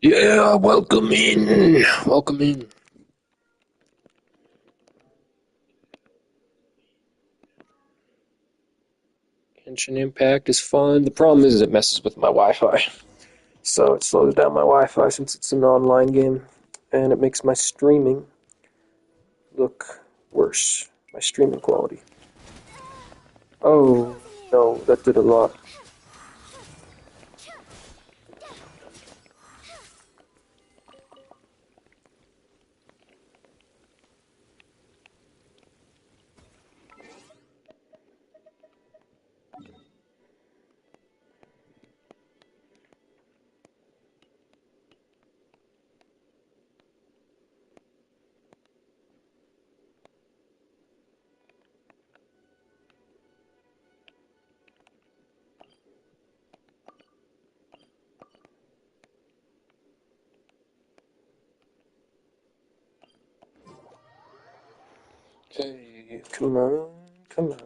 Yeah, welcome in. Welcome in. Genshin Impact is fun. The problem is it messes with my Wi-Fi. So it slows down my Wi-Fi since it's an online game. And it makes my streaming look worse. My streaming quality. Oh, no, that did a lot. Okay, come on, come on.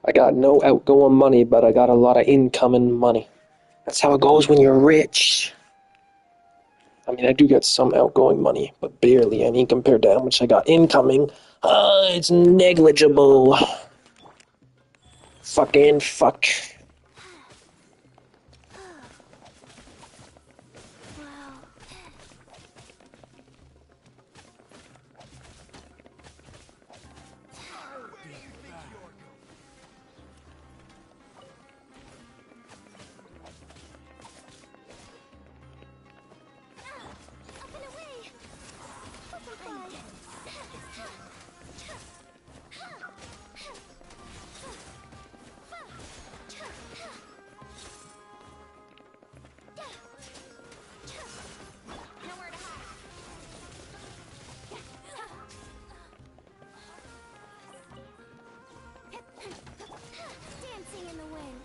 I got no outgoing money, but I got a lot of incoming money. That's how it goes when you're rich. I mean, I do get some outgoing money, but barely any compared to how much I got incoming. It's negligible. Fucking fuck. Wow. Up and away! Butterfly! Nowhere to hide. Dancing in the wind.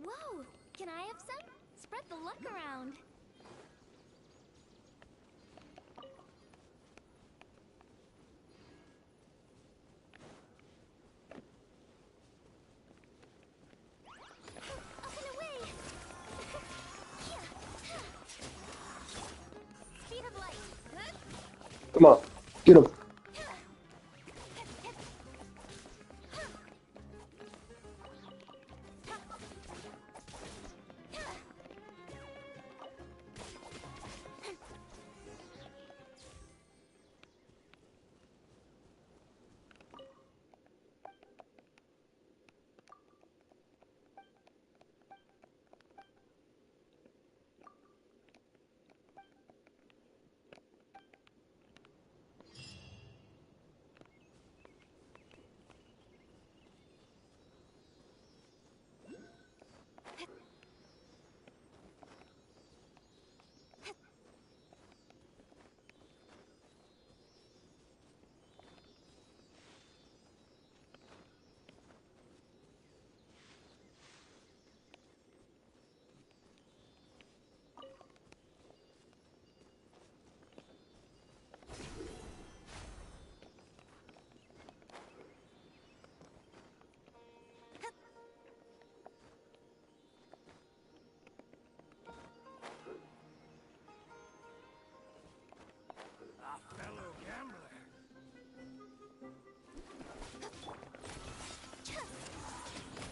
Whoa! Can I have some? Spread the luck around. Up and away! Speed of light. Come on, get him.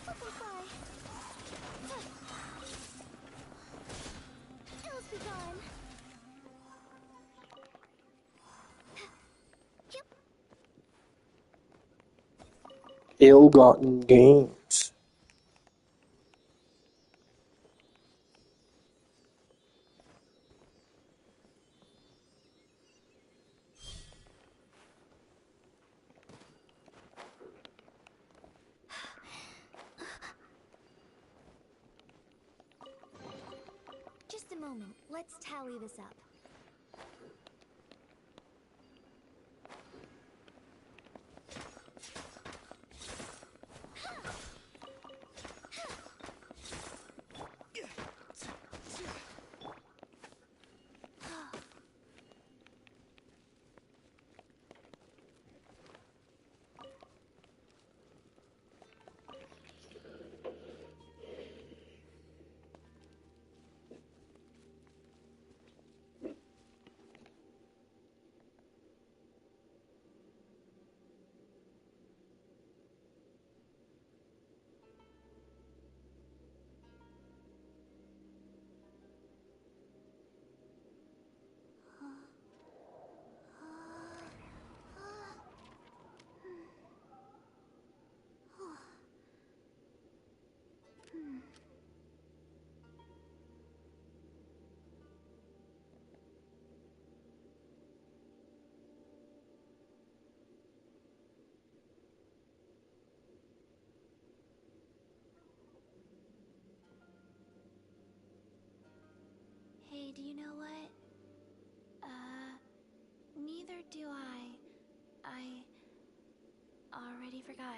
Butterfly. Ills be gone. Yep. Ill-gotten gains. Just a moment. moment. Let's tally this up. Hey, do you know what? Neither do I. I already forgot.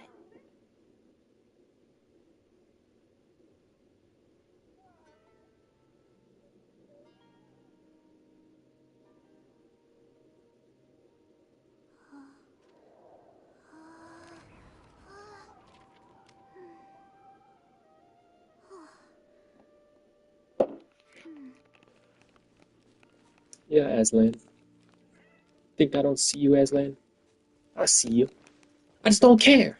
Yeah, Aslan. Think I don't see you, Aslan? I see you. I just don't care.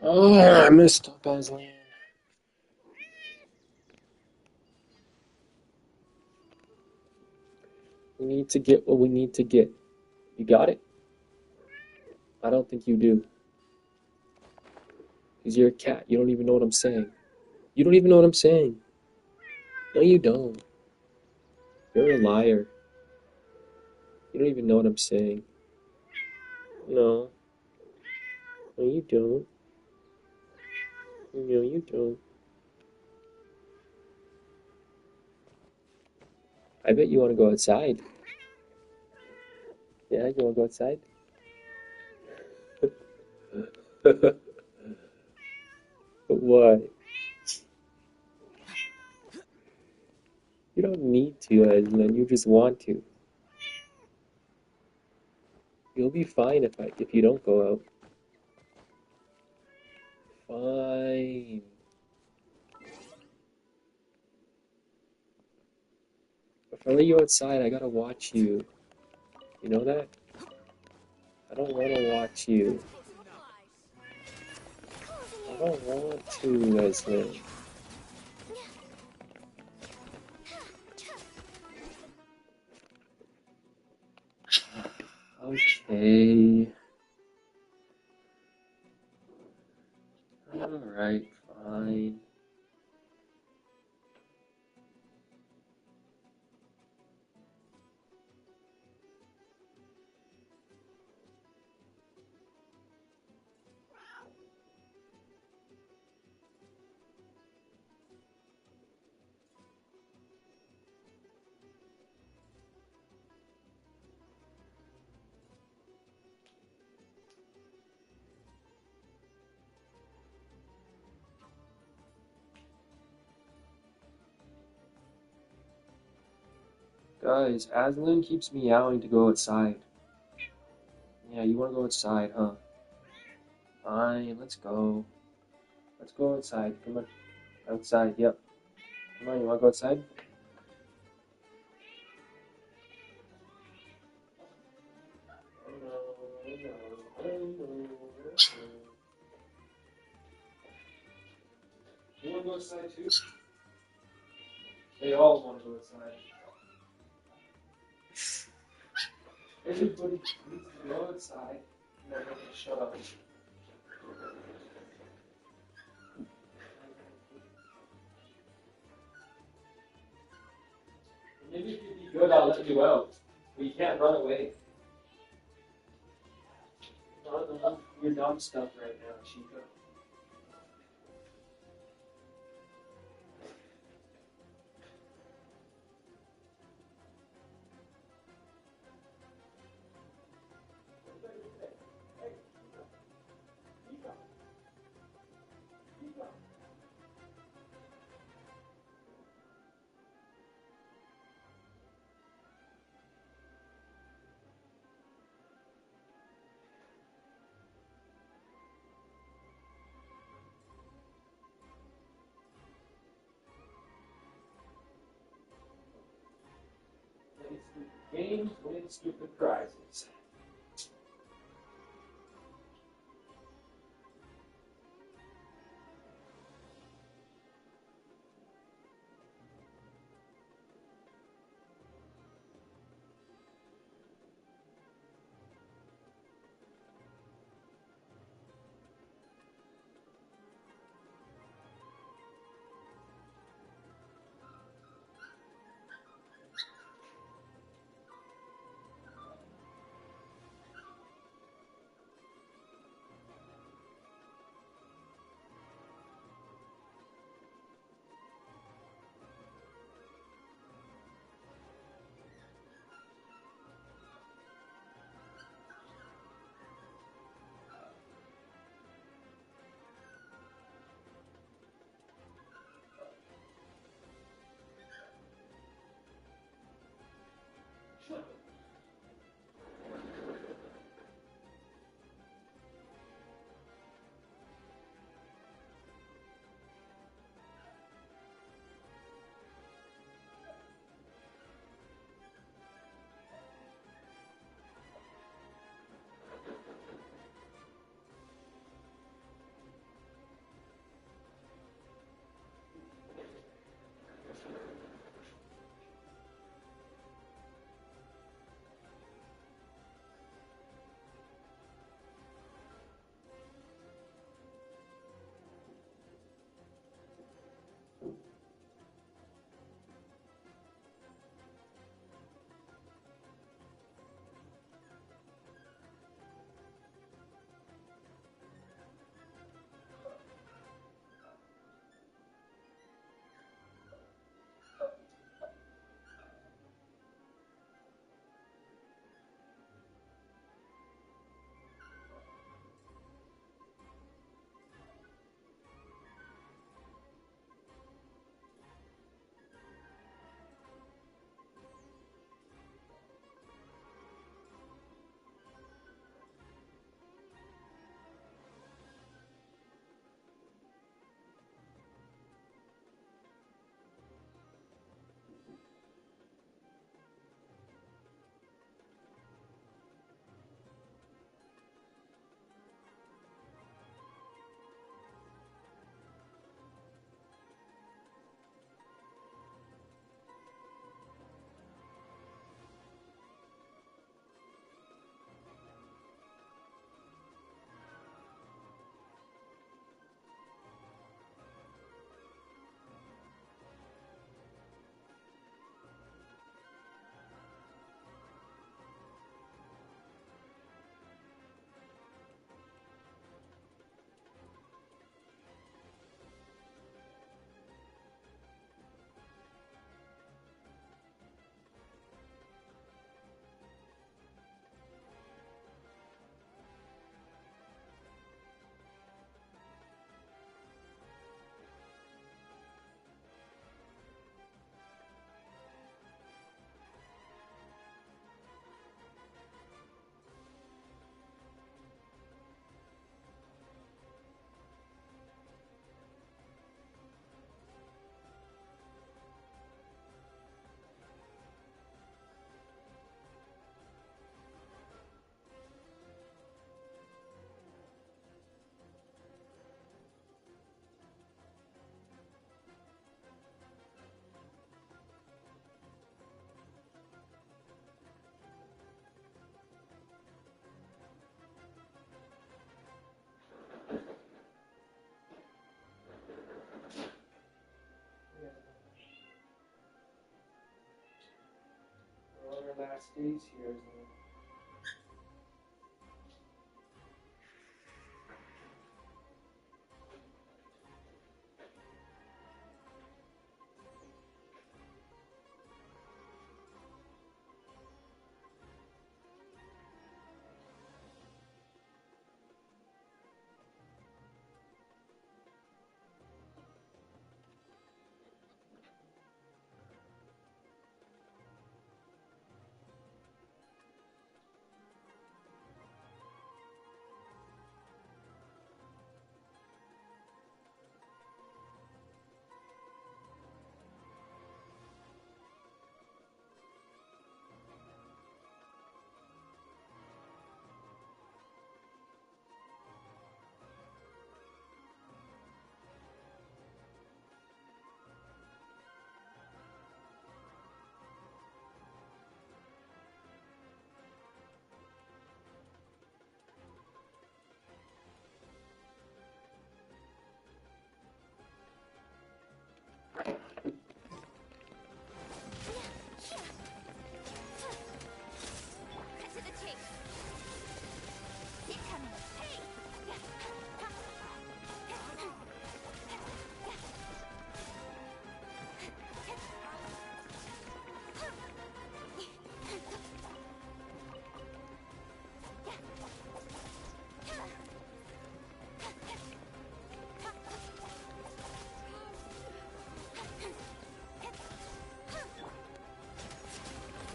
Oh, I messed up, Aslan. We need to get what we need to get. You got it? I don't think you do. Because you're a cat. You don't even know what I'm saying. You don't even know what I'm saying. No, you don't. You're a liar. You don't even know what I'm saying. No. No, you don't. No, you don't. I bet you want to go outside. Yeah, you want to go outside? What? You don't need to, Aslan. You just want to. You'll be fine if you don't go out. Fine. If I let you outside, I gotta watch you. You know that? I don't want to watch you. I don't want to, Aslan. Okay. Alright, fine. Guys, Aslan keeps meowing to go outside. Yeah, you wanna go outside, huh? Fine, let's go. Let's go outside. Come on. Outside, yep. Come on, you wanna go outside? You wanna go outside too? They all wanna go outside. Everybody needs to go outside. No, shut up. Maybe if you'd be good, I'll let you out. But you can't run away. You're dumb stuff right now, Chica. Games win stupid prizes. last days here, isn't it? Cut to the chase. Incoming. Hey.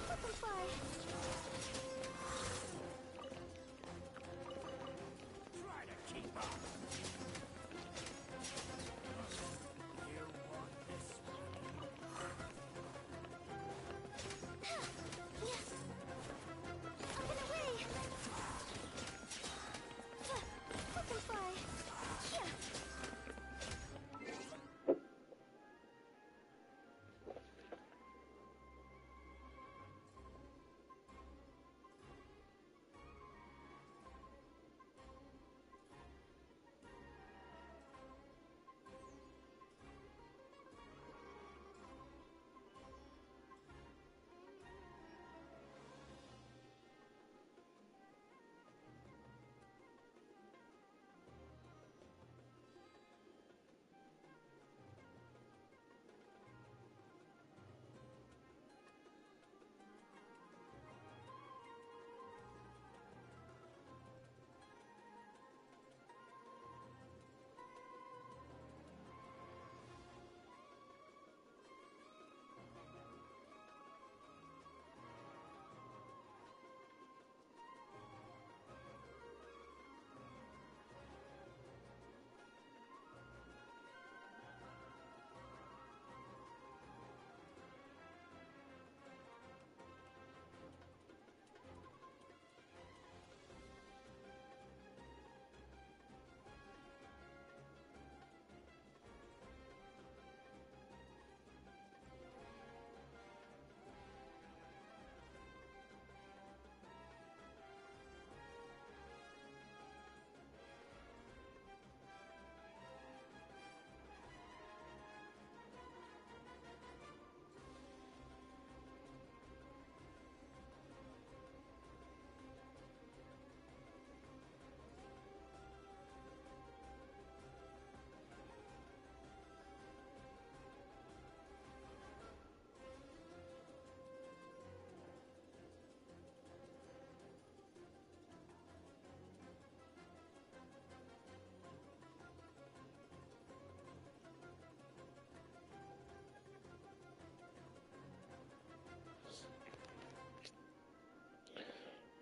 Butterfly. Try to keep up. You want this one? Up and away. Butterfly.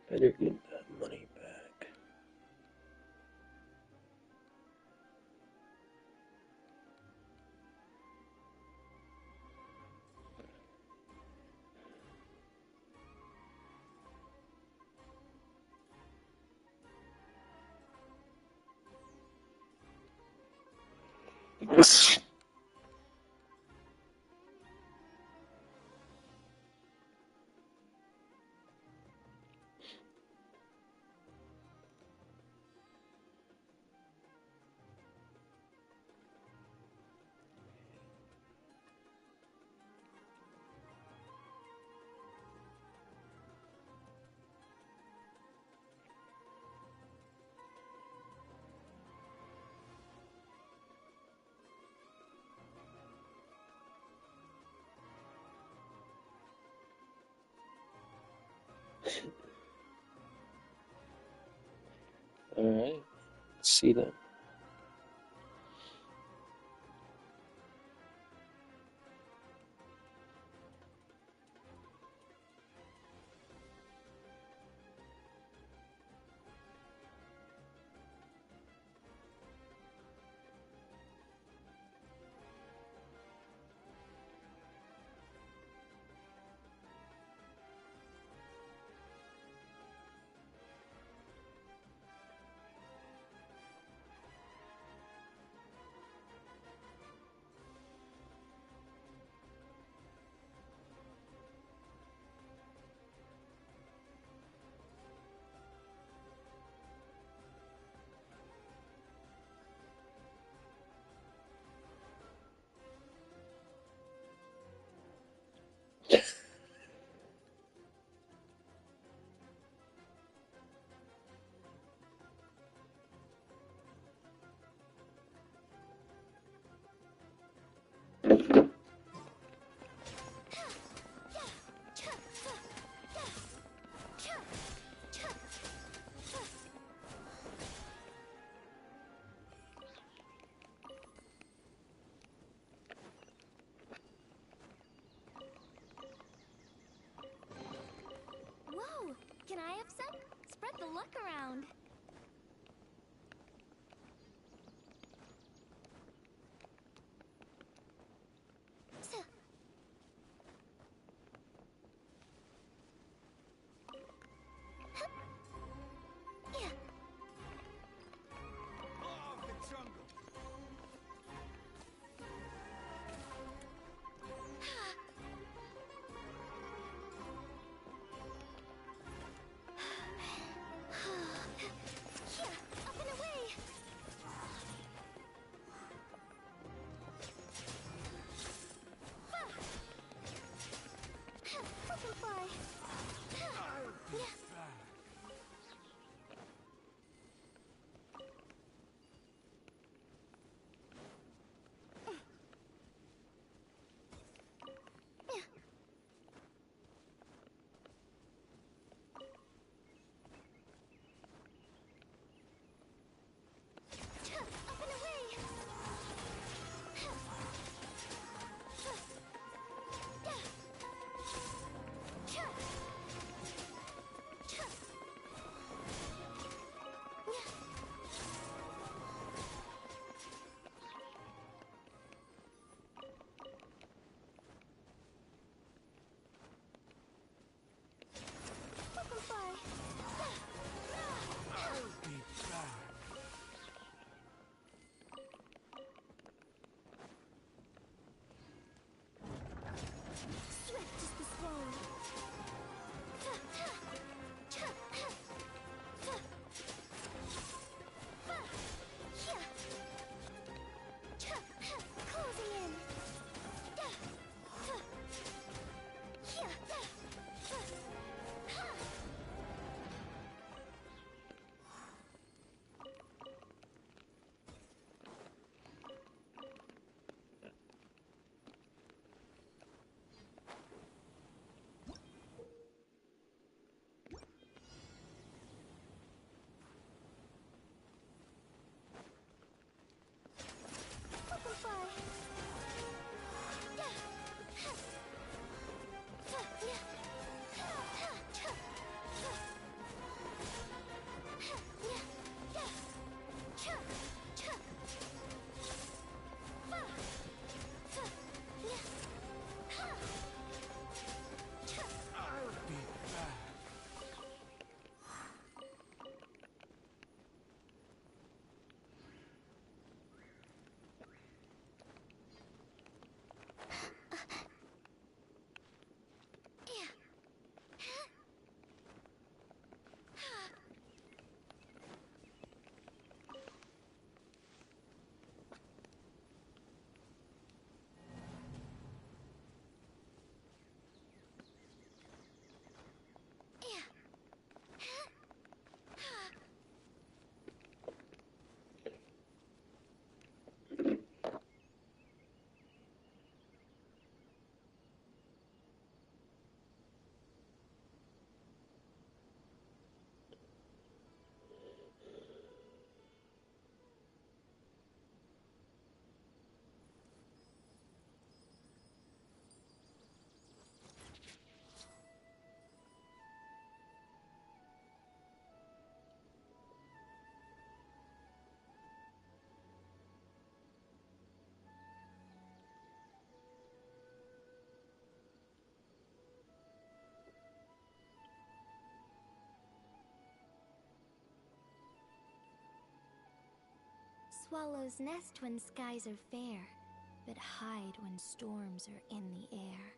Better get that money back. Alright, let's see then. Whoa! Can I have some? Spread the luck around. Law of the jungle. Swallows nest when skies are fair, but hide when storms are in the air.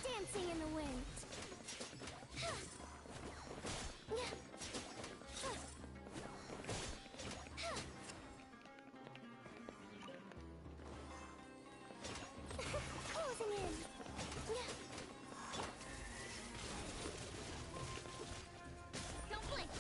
Dancing in the wind. Closing in. Don't blink.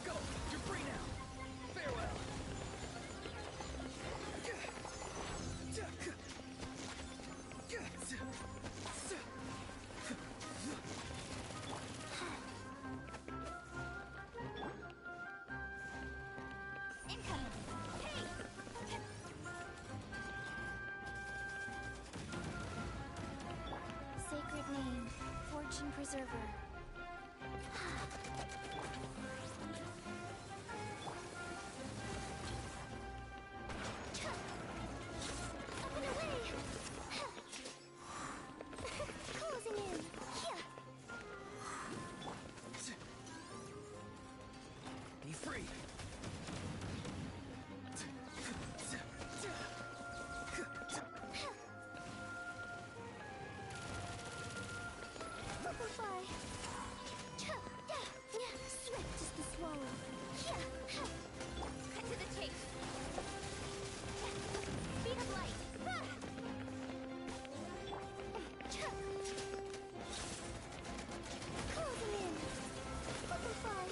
Go! You're free now! Farewell! Incoming. Hey! Sacred name, fortune preserver. Up and away! Closing in. Be free! Butterfly. Swift as the swallow. Cut to the chase. Speed of light. Closing in. Butterfly.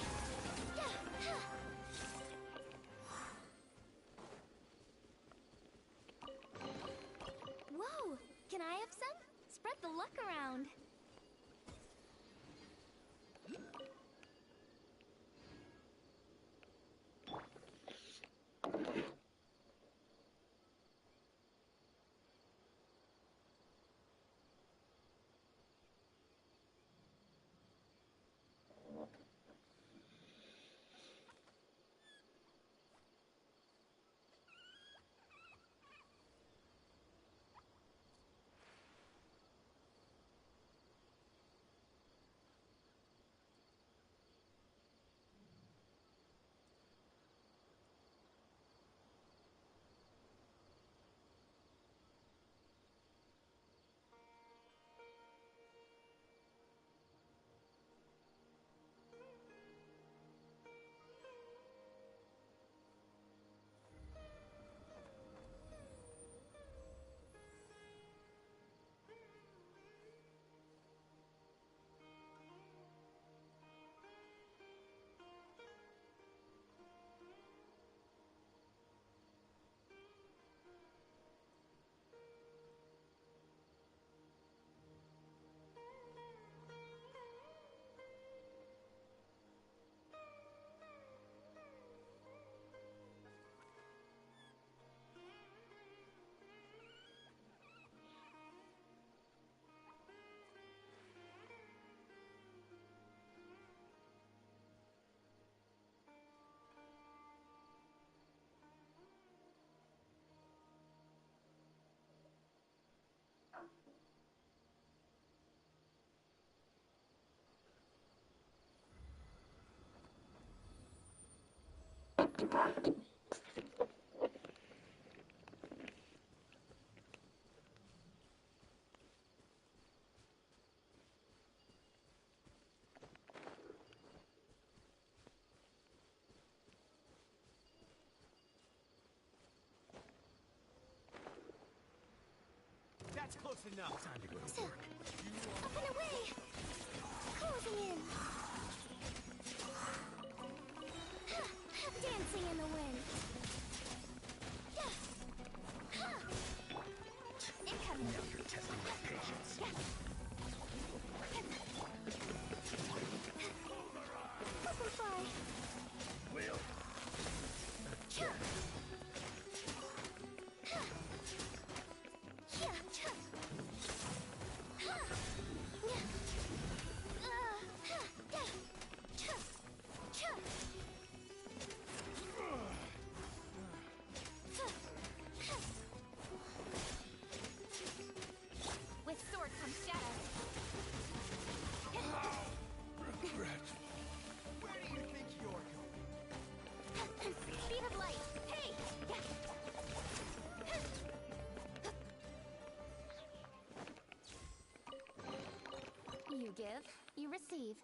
That's close enough. Time to go. Up and away! Closing in! Dancing in the wind! Incoming! Now you're testing my patience. Butterfly! Will. With sword comes shadow. Regret. Where do you think you're going? Speed of light. Hey! You give, you receive.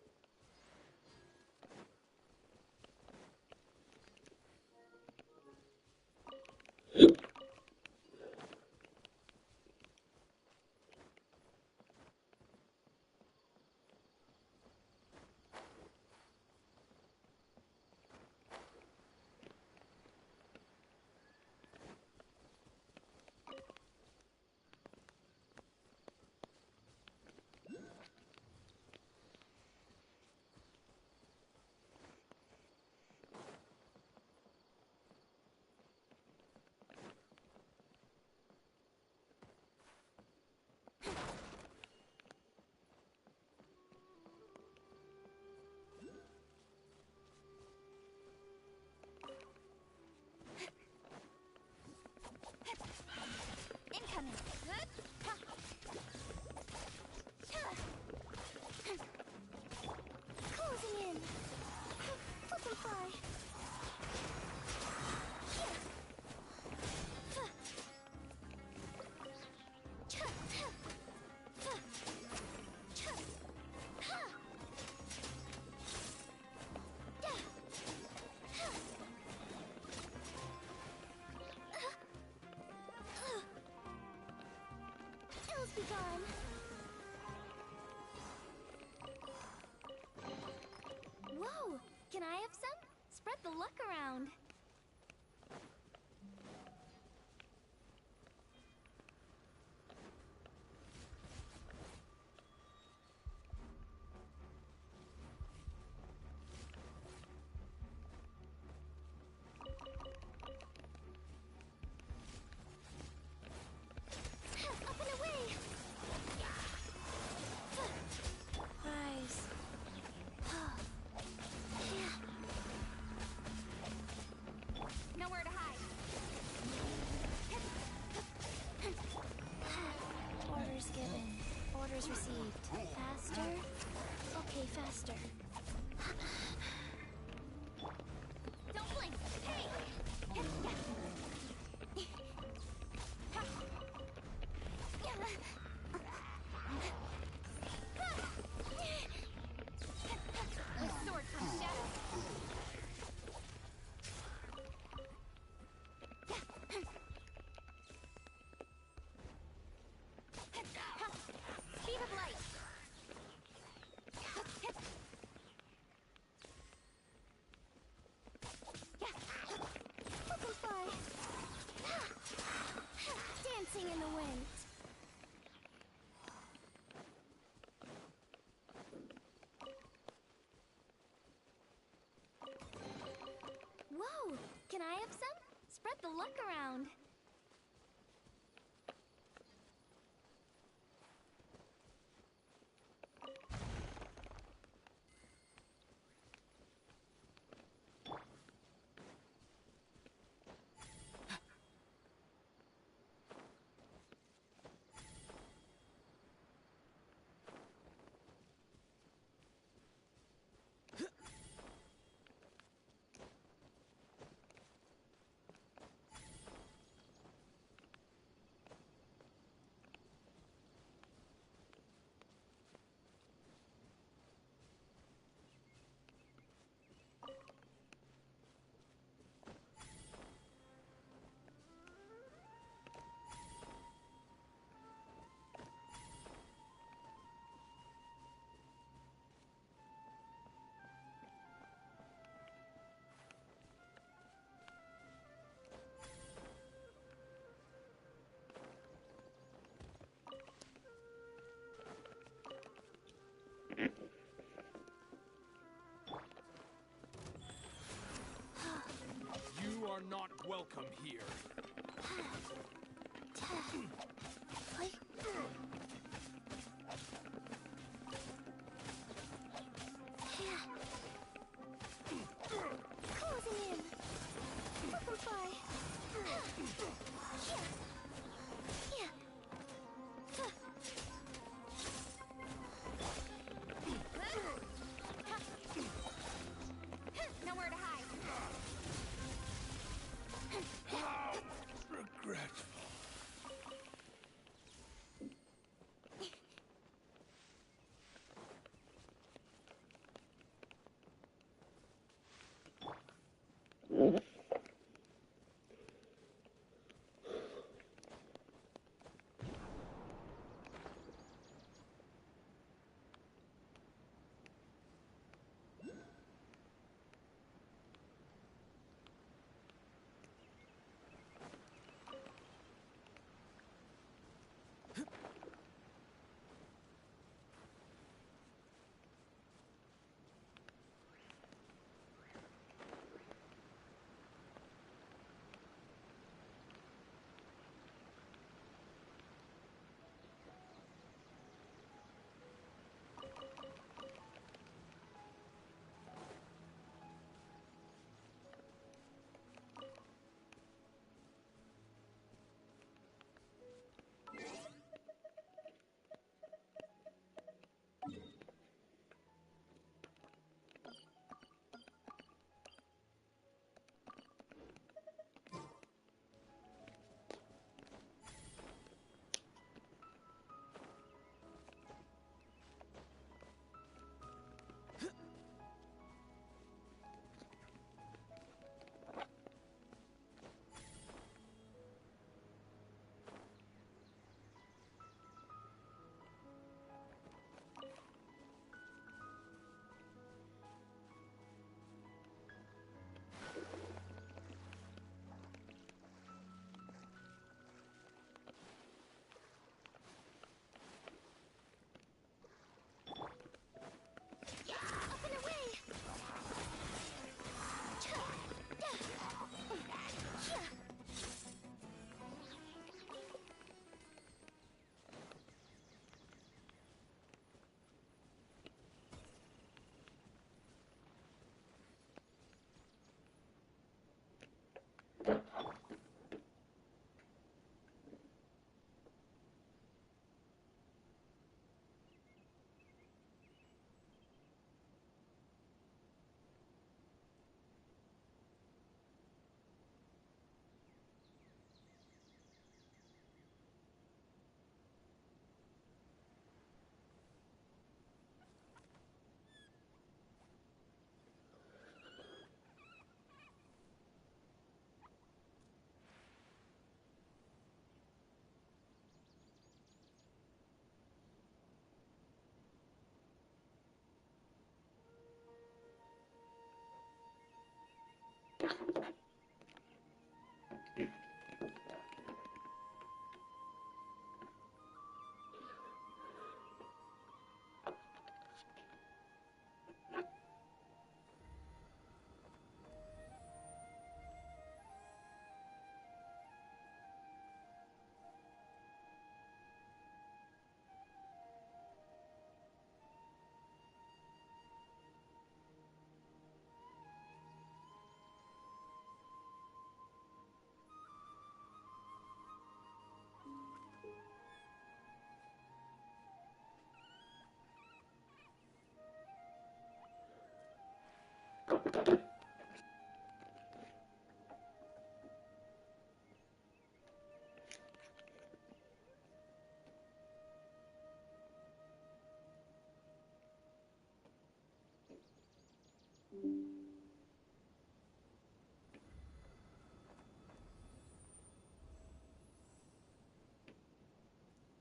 Incoming. Closing in. Butterfly. Ills be gone. Whoa! Can I have some? Spread the luck around. Up and away! Rise. Nowhere to hide. Orders given. Orders received. Faster? Okay, faster. Don't blink! Hey! With sword comes shadow. Speed of light. Butterfly. Dancing in the wind. Whoa! Can I have some? Spread the luck around. are not welcome here. Closing in. Liquefy. Nowhere to hide. How regretful. Up and away.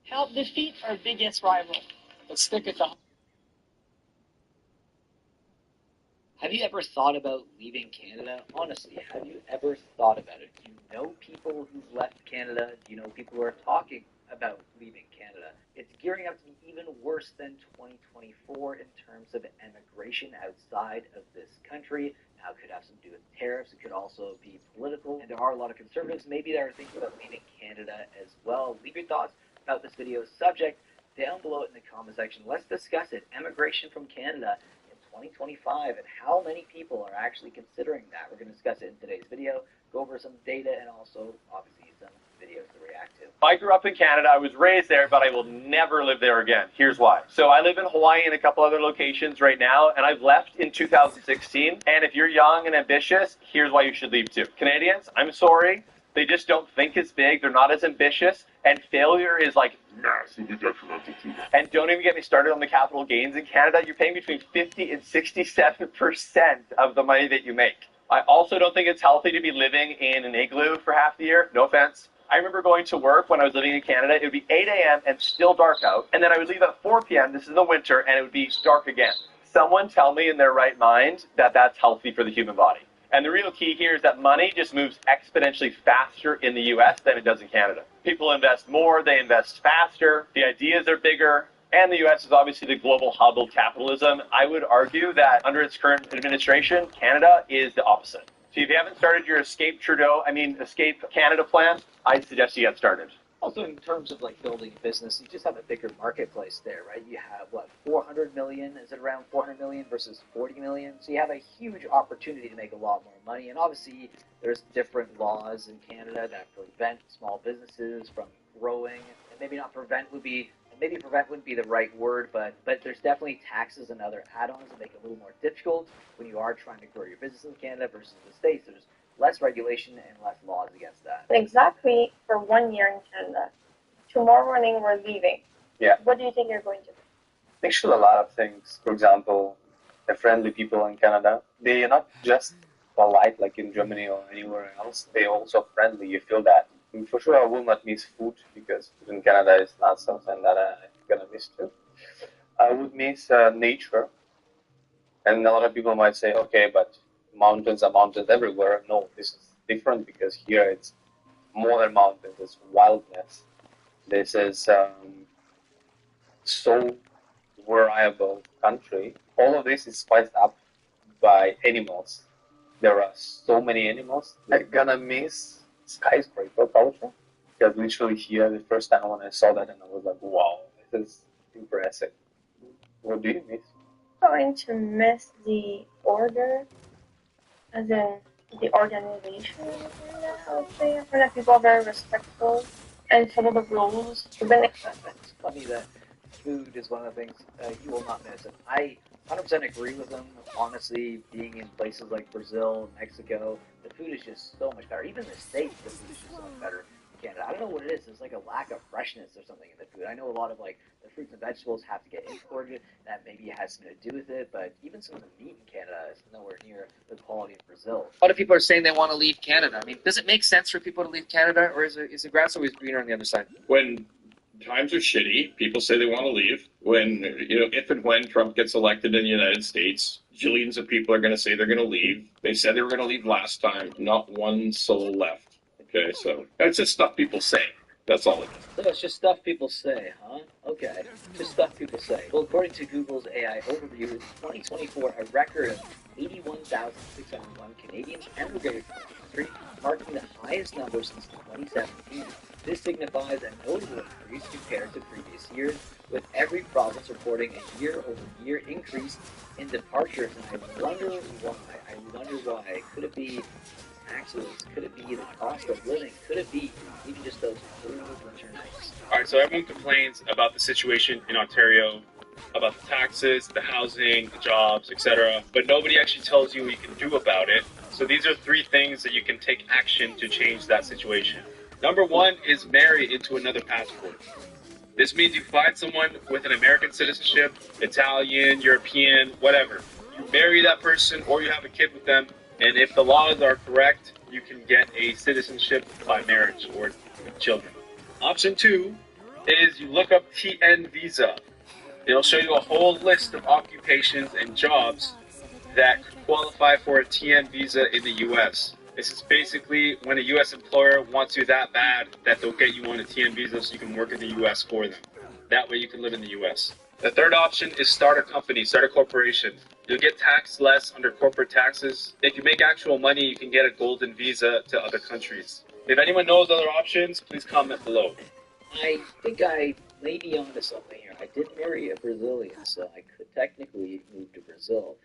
Help defeat our biggest rival. Let's stick at the. Have you ever thought about leaving Canada? Honestly, have you ever thought about it? Do you know people who've left Canada? Do you know people who are talking about leaving Canada. It's gearing up to be even worse than 2024 in terms of emigration outside of this country. Now, it could have something to do with tariffs. It could also be political. And there are a lot of conservatives maybe that are thinking about leaving Canada as well. Leave your thoughts about this video's subject down below in the comment section. Let's discuss it. Emigration from Canada in 2025 and how many people are actually considering that. We're going to discuss it in today's video, go over some data and also obviously some videos to react to. I grew up in Canada. I was raised there, but I will never live there again. Here's why. So I live in Hawaii and a couple other locations right now, and I've left in 2016. And if you're young and ambitious, here's why you should leave too. Canadians, I'm sorry, they just don't think as big. They're not as ambitious, and failure is like nasty. And don't even get me started on the capital gains in Canada. You're paying between 50 and 67% of the money that you make. I also don't think it's healthy to be living in an igloo for half the year. No offense. I remember going to work when I was living in Canada. It would be 8 a.m. and still dark out. And then I would leave at 4 p.m. This is the winter, and it would be dark again. Someone tell me in their right mind that that's healthy for the human body. And the real key here is that money just moves exponentially faster in the U.S. than it does in Canada. People invest more, they invest faster, the ideas are bigger, and the U.S. is obviously the global hub of capitalism. I would argue that under its current administration, Canada is the opposite. So if you haven't started your Escape Canada plan, I suggest you get started. Also, in terms of like building a business, you just have a bigger marketplace there, right? You have what, 400 million? Is it around 400 million versus 40 million? So you have a huge opportunity to make a lot more money. And obviously, there's different laws in Canada that prevent small businesses from growing. And maybe not prevent would be, maybe prevent wouldn't be the right word, but there's definitely taxes and other add-ons that make it a little more difficult when you are trying to grow your business in Canada versus the States. There's less regulation and less laws against that. Exactly for 1 year in Canada. Tomorrow morning we're leaving. Yeah. What do you think you're going to do? They should a lot of things. For example, the friendly people in Canada, they are not just polite like in Germany or anywhere else. They're also friendly. You feel that. And for sure, I will not miss food because food in Canada is not something that I'm gonna miss too. I would miss nature. And a lot of people might say, okay, but mountains are mountains everywhere. No, this is different because here it's more than mountains, it's wildness. This is so variable country. All of this is spiced up by animals. There are so many animals. I'm gonna miss skyscraper culture because literally here the first time when I saw that and I was like, wow, this is impressive. What do you miss? I'm going to miss the order, as in the organization in Canada, I would say. I find that people are very respectful and follow the rules. It's funny that food is one of the things you will not miss. And I 100% agree with them. Honestly, being in places like Brazil, Mexico, the food is just so much better. Even the States, the food is just so much better in Canada. I don't know what it is. There's like a lack of freshness or something in the food. I know a lot of like the fruits and vegetables have to get imported. That maybe has something to do with it. But even some of the meat in Canada is nowhere near the quality of Brazil. A lot of people are saying they want to leave Canada. I mean, does it make sense for people to leave Canada, or is the grass always greener on the other side? When times are shitty, people say they want to leave. When, if and when Trump gets elected in the United States, jillions of people are going to say they're going to leave. They said they were going to leave last time. Not one soul left. Okay, so that's just stuff people say. That's all it is. So it's just stuff people say, huh? Okay, just stuff people say. Well, according to Google's AI overview, in 2024, a record of 81,601 Canadians emigrated from the country, marking the highest number since 2017. This signifies a notable increase compared to previous years, with every province reporting a year-over-year increase in departures. And I wonder why. Could it be taxes? Could it be the cost of living? Could it be even just those brutal winter nights? Alright, so everyone complains about the situation in Ontario, about the taxes, the housing, the jobs, etc. But nobody actually tells you what you can do about it. So these are 3 things that you can take action to change that situation. Number 1 is marry into another passport. This means you find someone with an American citizenship, Italian, European, whatever. You marry that person or you have a kid with them, and if the laws are correct, you can get a citizenship by marriage or children. Option 2 is you look up TN visa. It'll show you a whole list of occupations and jobs that qualify for a TN visa in the US. This is basically when a U.S. employer wants you that bad that they'll get you on a TN visa so you can work in the U.S. for them. That way you can live in the U.S. The third option is start a company, start a corporation. You'll get taxed less under corporate taxes. If you make actual money, you can get a golden visa to other countries. If anyone knows other options, please comment below. I think I may be onto something here. I did marry a Brazilian, so I could technically move to Brazil.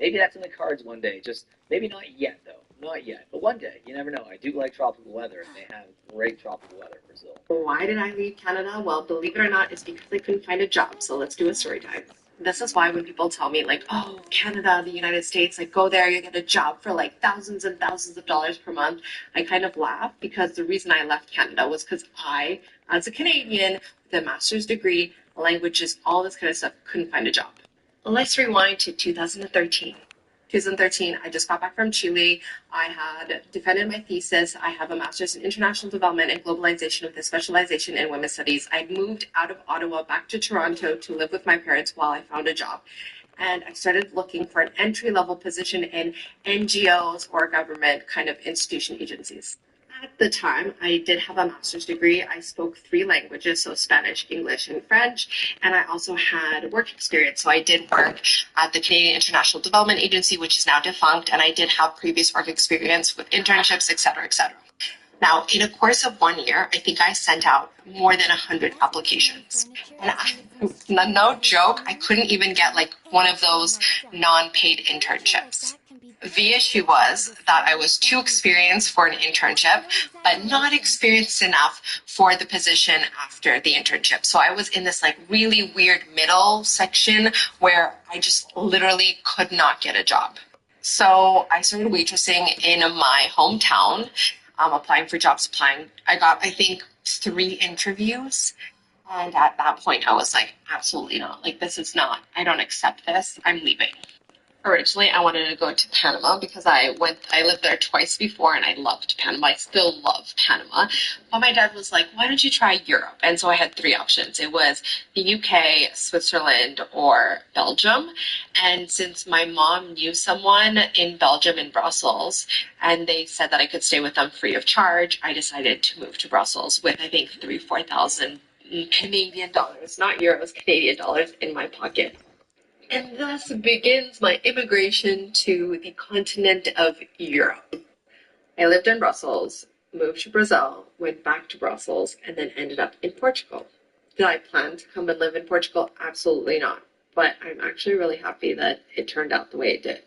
Maybe that's in the cards one day. Just maybe not yet, though. Not yet. But one day. You never know. I do like tropical weather, and they have great tropical weather in Brazil. Why did I leave Canada? Well, believe it or not, it's because I couldn't find a job. So let's do a story time. This is why when people tell me, like, oh, Canada, the United States, like, go there, you get a job for like thousands and thousands of dollars per month, I kind of laugh because the reason I left Canada was because I, as a Canadian with a master's degree, languages, all this kind of stuff, couldn't find a job. Let's rewind to 2013. 2013, I just got back from Chile. I had defended my thesis. I have a master's in international development and globalization with a specialization in women's studies. I moved out of Ottawa back to Toronto to live with my parents while I found a job. And I started looking for an entry-level position in NGOs or government kind of institution agencies. At the time, I did have a master's degree. I spoke 3 languages, so Spanish, English, and French, and I also had work experience. So I did work at the Canadian International Development Agency, which is now defunct, and I did have previous work experience with internships, et cetera, et cetera. Now, in a course of 1 year, I think I sent out more than 100 applications. And no joke, I couldn't even get like one of those non-paid internships. The issue was that I was too experienced for an internship, but not experienced enough for the position after the internship. So I was in this like really weird middle section where I just literally could not get a job. So I started waitressing in my hometown, applying for jobs, I got, I think, 3 interviews. And at that point, I was like, absolutely not. Like, this is not, I don't accept this. I'm leaving. Originally, I wanted to go to Panama because I lived there twice before and I loved Panama. I still love Panama. But my dad was like, why don't you try Europe? And so I had 3 options. It was the UK, Switzerland, or Belgium. And since my mom knew someone in Belgium in Brussels, and they said that I could stay with them free of charge, I decided to move to Brussels with, I think, 4,000 Canadian dollars, not euros, Canadian dollars in my pocket. And thus begins my immigration to the continent of Europe. I lived in Brussels, moved to Brazil, went back to Brussels, and then ended up in Portugal. Did I plan to come and live in Portugal? Absolutely not. But I'm actually really happy that it turned out the way it did.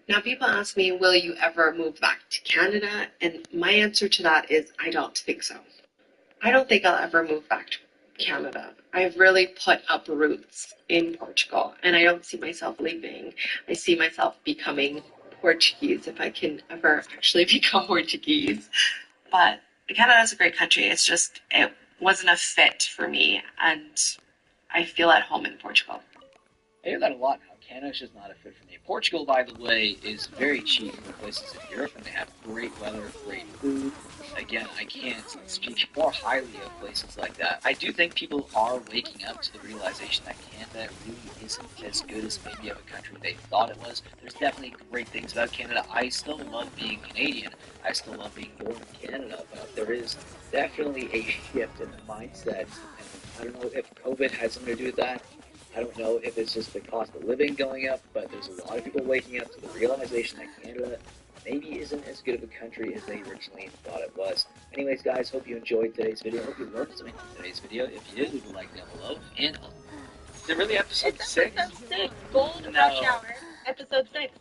Now, people ask me, will you ever move back to Canada? And my answer to that is, I don't think so. I don't think I'll ever move back to Canada. I've really put up roots in Portugal, and I don't see myself leaving. I see myself becoming Portuguese if I can ever actually become Portuguese. But Canada is a great country. It's just, it wasn't a fit for me, and I feel at home in Portugal. I hear that a lot now. Canada's just not a fit for me. Portugal, by the way, is very cheap for places in Europe, and they have great weather, great food. Again, I can't speak more highly of places like that. I do think people are waking up to the realization that Canada really isn't as good as maybe of a country they thought it was. There's definitely great things about Canada. I still love being Canadian. I still love being born in Canada, but there is definitely a shift in the mindset. And I don't know if COVID had something to do with that. I don't know if it's just the cost of living going up, but there's a lot of people waking up to the realization that Canada maybe isn't as good of a country as they originally thought it was. Anyways, guys, hope you enjoyed today's video. Hope you learned something from today's video. If you did, leave a like down below. And is it really episode 6? Episode 6, Gold Rush Hour, episode 6.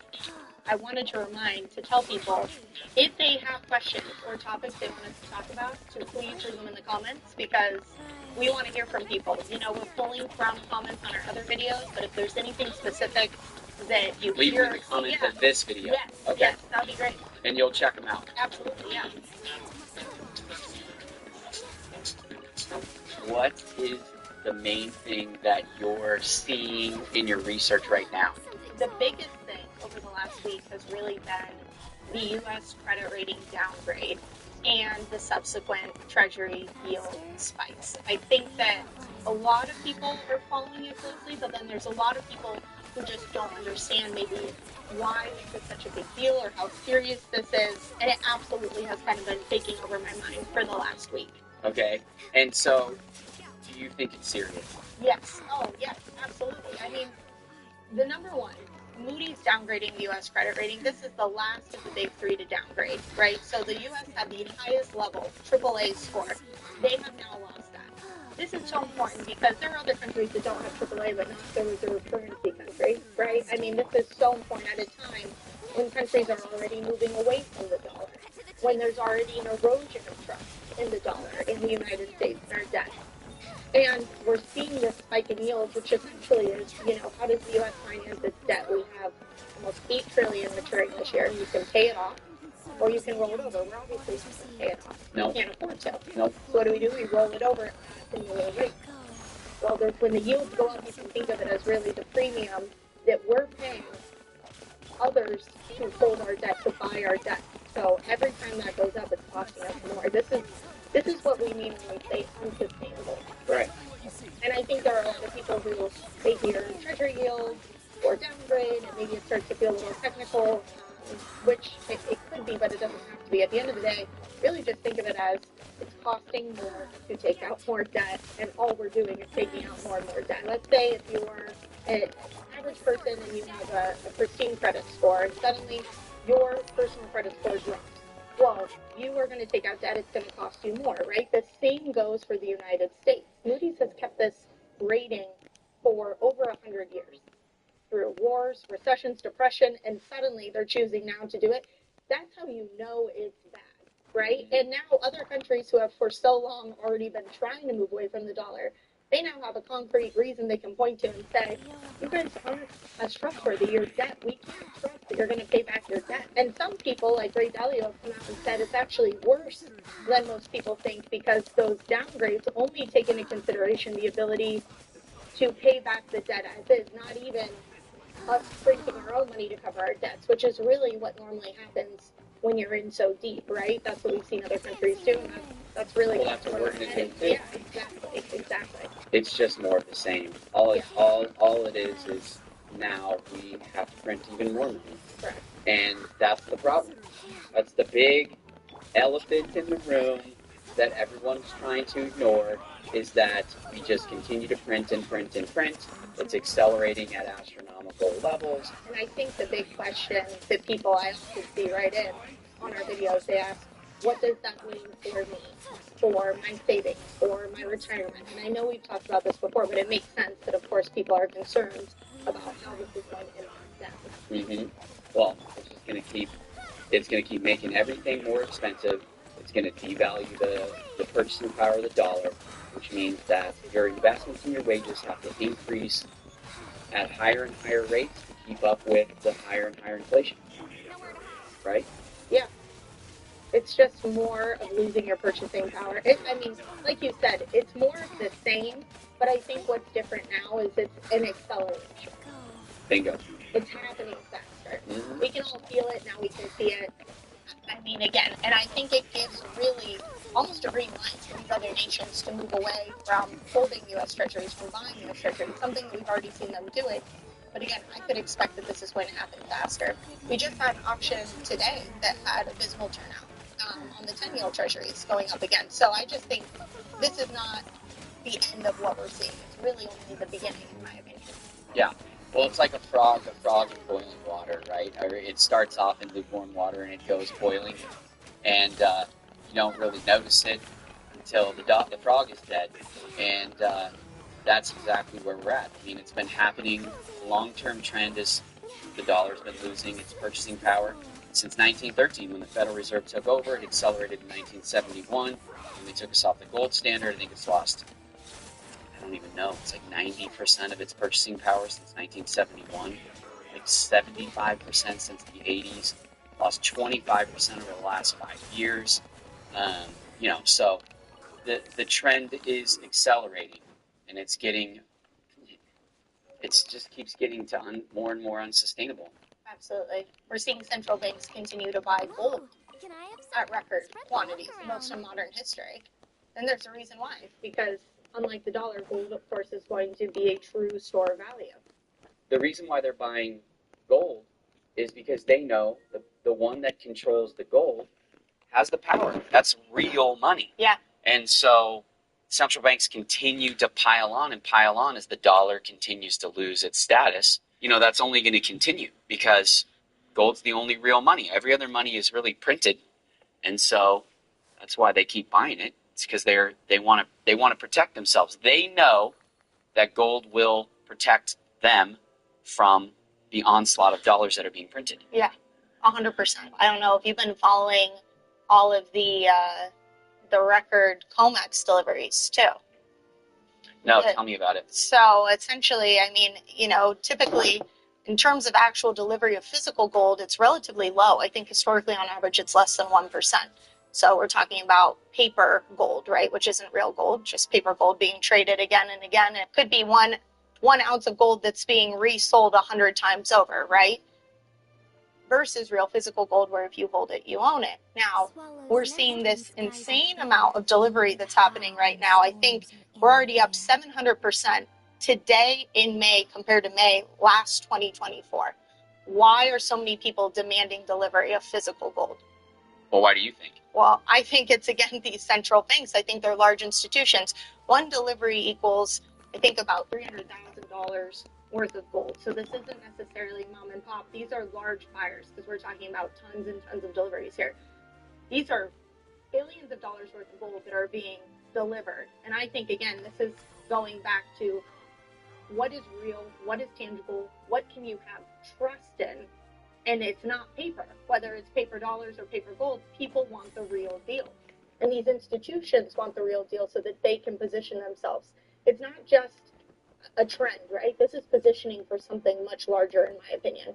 I wanted to tell people, if they have questions or topics they want us to talk about, to please leave them in the comments, because we want to hear from people. You know, we're pulling from comments on our other videos, but if there's anything specific that you leave hear, them in the comments of this video. Yes, okay. Yes, that'd be great. And you'll check them out. Absolutely, yeah. What is the main thing that you're seeing in your research right now? The biggest thing over the last week has really been the U.S. credit rating downgrade and the subsequent Treasury yield spikes. I think that a lot of people are following it closely, but then there's a lot of people who just don't understand maybe why this is such a big deal or how serious this is. And it absolutely has kind of been taking over my mind for the last week. Okay. And so, do you think it's serious? Yes. Oh, yes, absolutely. I mean, the number one, Moody's downgrading the U.S. credit rating. This is the last of the big three to downgrade, right? So the U.S. had the highest level AAA score. They have now lost that. This is so important because there are other countries that don't have AAA but not the reserve currency country, right? I mean, this is so important at a time when countries are already moving away from the dollar, when there's already an erosion of trust in the dollar in the United States and our debt. And we're seeing this spike in yields, which essentially is, how does the U.S. finance its debt? We have almost $8 trillion maturing this year. You can pay it off, or you can roll it over. We're obviously not going to pay it off. No. We can't afford to. Nope. So what do? We roll it over at a lower rate. Well, when the yields go up, you can think of it as really the premium that we're paying others to hold our debt, to buy our debt. So every time that goes up, it's costing us more. This is what we mean when we say unsustainable. Right. And I think there are a lot of people who they hear treasury yields or downgrade, and maybe it starts to feel a little technical, which it could be, but it doesn't have to be. At the end of the day, really just think of it as it's costing more to take out more debt, and all we're doing is taking out more and more debt. Let's say if you're an average person and you have a pristine credit score, and suddenly your personal credit score drops. Well, you are going to take out debt, it's going to cost you more, right? The same goes for the United States. Moody's has kept this rating for over 100 years through wars, recessions, depression, and suddenly they're choosing now to do it. That's how you know it's bad, right? And now other countries who have for so long already been trying to move away from the dollar, they now have a concrete reason they can point to and say, you guys aren't as trustworthy. Your debt, we can't trust that you're going to pay back your debt. And some people, like Ray Dalio, have come out and said it's actually worse than most people think because those downgrades only take into consideration the ability to pay back the debt as is, not even us printing our own money to cover our debts, which is really what normally happens when you're in so deep, right? That's what we've seen other countries do, and that's really Well, that's what we're going to do too. Yeah, exactly. It's just more of the same. All it is now we have to print even more money. Correct. And that's the problem. That's the big elephant in the room that everyone's trying to ignore, is that we just continue to print and print and print. It's accelerating at astronomical levels. And I think the big question that people I often see right in on our videos, they ask, what does that mean for me, for my savings, for my retirement? And I know we've talked about this before, but it makes sense that, of course, people are concerned about how this is going to impact them. Mm-hmm. Well, it's going to keep making everything more expensive. It's going to devalue the purchasing power of the dollar, which means that your investments and your wages have to increase at higher and higher rates to keep up with the higher and higher inflation. Right? Yeah. It's just more of losing your purchasing power. Like you said, it's more of the same, but I think what's different now is it's an acceleration. Bingo. It's happening faster. Mm-hmm. We can all feel it, now we can see it. Again, and I think it gives really almost a green light for these other nations to move away from holding U.S. treasuries, from buying U.S. treasuries, something that we've already seen them doing. But again, I could expect that this is going to happen faster. We just had an auction today that had abysmal turnout on the 10-year treasuries going up again. So I just think this is not the end of what we're seeing. It's really only the beginning, in my opinion. Yeah. Well, it's like a frog in boiling water, right? Or it starts off in lukewarm water and it goes boiling, and you don't really notice it until the frog is dead. And that's exactly where we're at. I mean, it's been happening. The long-term trend is the dollar's been losing its purchasing power since 1913, when the Federal Reserve took over. It accelerated in 1971 when they took us off the gold standard. I think it's lost, I don't even know, it's like 90% of its purchasing power since 1971, like 75% since the 80s, lost 25% over the last 5 years. So the trend is accelerating, and it just keeps getting to more and more unsustainable. Absolutely. We're seeing central banks continue to buy gold at record quantities, most in modern history. And there's a reason why. Because unlike the dollar, gold, of course, is going to be a true store of value. the reason why they're buying gold is because they know the one that controls the gold has the power. That's real money. Yeah. And so central banks continue to pile on as the dollar continues to lose its status. That's only going to continue because gold's the only real money. Every other money is really printed. And so that's why they keep buying it. It's because they want to protect themselves. They know that gold will protect them from the onslaught of dollars that are being printed. Yeah, 100%. I don't know if you've been following all of the record COMEX deliveries too. No, tell me about it. So essentially, I mean, typically in terms of actual delivery of physical gold, it's relatively low. I think historically on average it's less than 1%. So we're talking about paper gold, right? Which isn't real gold, just paper gold being traded again and again. It could be one ounce of gold that's being resold 100 times over, right? Versus real physical gold where if you hold it, you own it. Now, we're seeing this insane amount of delivery that's happening right now. I think we're already up 700% today in May compared to May last 2024. Why are so many people demanding delivery of physical gold? Well, why do you think? Well, I think it's, again, these central banks. I think they're large institutions. One delivery equals, I think, about $300,000 worth of gold. So this isn't necessarily mom and pop. These are large buyers because we're talking about tons and tons of deliveries here. These are billions of dollars worth of gold that are being delivered. And I think, again, this is going back to what is real, what is tangible, what can you have trust in? And it's not paper. Whether it's paper dollars or paper gold, people want the real deal. And these institutions want the real deal so that they can position themselves. It's not just a trend, right? This is positioning for something much larger, in my opinion.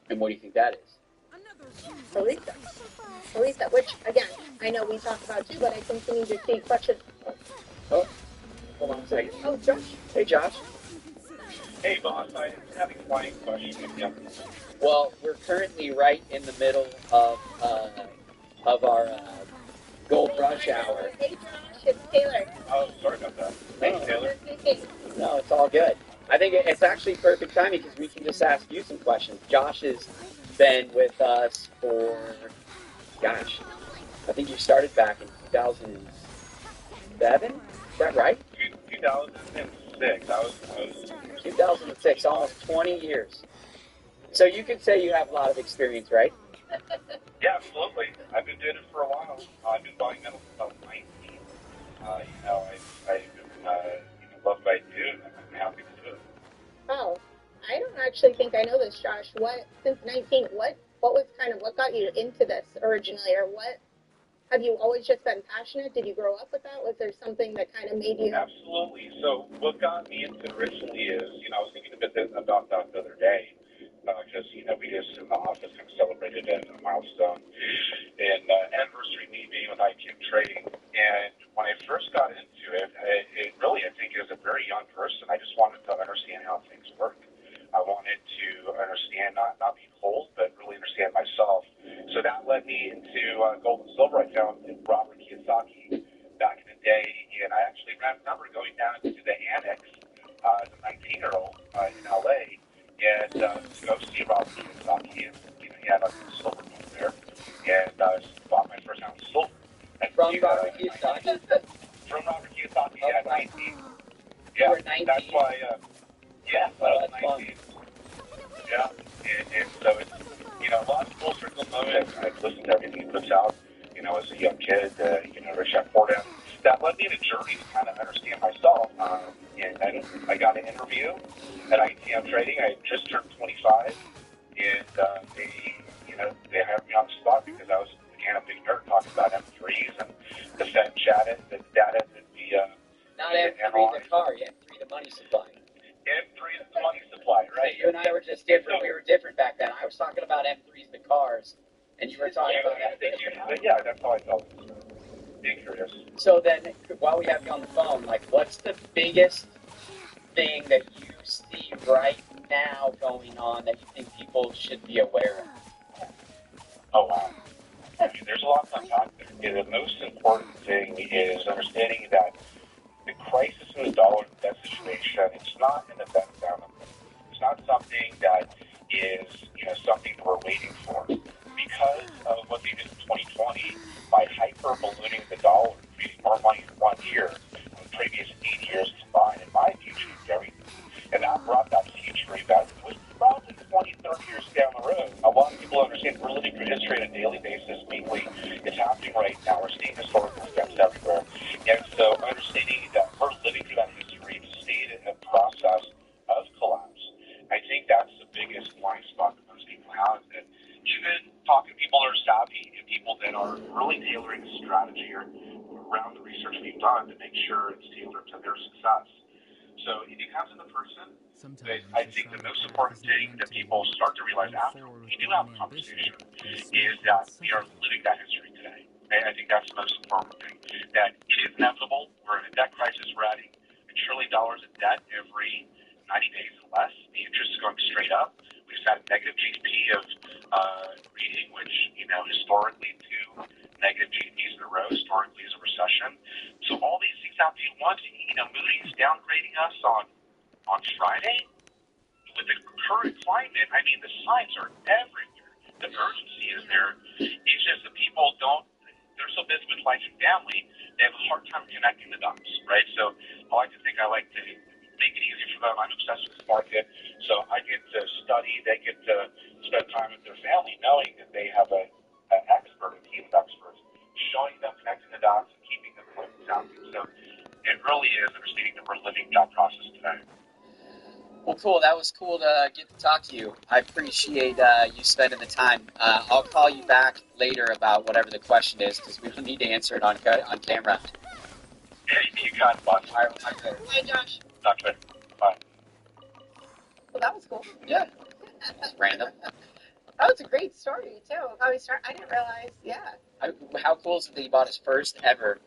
And what do you think that is? Elisa, which, again, I know we talk about too, but I continue to see questions. Oh, hold on a second. Oh, Josh. Hey, Josh. Hey, boss, I have a flying question. Yeah. Well, we're currently right in the middle of our gold rush hour. Hey, Josh, it's Taylor. Oh, sorry about that. Thanks, Taylor. No, it's all good. I think it's actually perfect timing because we can just ask you some questions. Josh has been with us for, gosh, I think you started back in 2007? Is that right? 2006. I was 2006, almost 20 years. So you could say you have a lot of experience, right? Yeah, absolutely. I've been doing it for a while. I've been buying metal since I was 19. I love what I do, and I'm happy to do it. Oh, I don't actually think I know this, Josh. Since 19, what got you into this originally, or what? Have you always just been passionate? Did you grow up with that? Was there something that kind of made you? Absolutely. So what got me into it originally is, I was thinking about that the other day, because, we just in the office kind of celebrated a milestone and anniversary me being with ITM trading. And when I first got into it, it really, I think, as a very young person, I just wanted to understand how things work. I wanted to understand, not be cold, but really understand myself. So that led me into gold and silver. I found Robert Kiyosaki back in the day, and I actually remember going down to the annex as a 19-year-old in LA, and to go see Robert Kiyosaki, and he had a silver booth there, and bought my first ounce of silver. And From Robert Kiyosaki? From Robert Kiyosaki at 19. You were 19? That's why, yeah, I was 19. Yeah, and so it's, a lot of full circle moments. I've listened to everything he puts out, as a young kid, Richard Fordham. That led me on a journey to kind of understand myself. And then I got an interview at ITM Trading. I had just turned 25, and they hired me on the spot because I was, again, a big nerd talking about M3s and the Fed data that the not M3 the car, M3 the money supply. M3 is the money supply, right? So you and I were just different. We were different back then. I was talking about M3s the cars, and you were talking about M3s. Yeah, that's how I felt. Being curious. So then, while we have you on the phone, what's the biggest thing that you see right now going on that you think people should be aware of? Oh, wow. I mean, there's a lot to unpack there. The most important thing is understanding that the crisis to a dollar in that situation, it's not an event down the road. It's not something that is, something that we're waiting for. Because of what they did in 2020, by hyper ballooning the dollar, creating more money in 1 year than the previous 8 years combined, in my view, changed everything. And that brought that future event that was probably 20, 30 years down the road. A lot of people understand we're living through history on a daily basis, weekly. It's happening right now. We're seeing historical steps everywhere. And so understanding that we're living through that history, the state and the process of collapse, I think that's the biggest blind spot that most people have. And even talking to people that are savvy and people that are really tailoring a strategy around the research we've done to make sure it's tailored to their success. So it depends on the person. But I think the most important thing that people start to realize after we do have a conversation is that we are living that history today. And I think that's the most important thing. That it is inevitable. We're in a debt crisis. We're adding $1 trillion in debt every 90 days or less. The interest is going straight up. We just had a negative GDP of reading, which, historically two negative GDPs in a row, historically is a recession. So all these things happen at once. Moody's downgrading us on Friday. With the current climate, I mean, the signs are everywhere. The urgency is there. It's just that people they're so busy with life and family, they have a hard time connecting the dots, right? So I like to think I like to make it easy for them. I'm obsessed with this market. So I get to study, they get to spend time with their family, knowing that they have an expert, a team of experts, showing them, connecting the dots, and keeping them happy. So it really is understanding that we're living that process today. Well, cool. That was cool to get to talk to you. I appreciate you spending the time. I'll call you back later about whatever the question is, because we don't need to answer it on camera. You got it, boss. All right, talk later. Bye, Josh. Talk later. Bye. Well, that was cool. Yeah. It's random. That was a great story, too. How he started. I didn't realize, yeah. How cool is it that he bought his first ever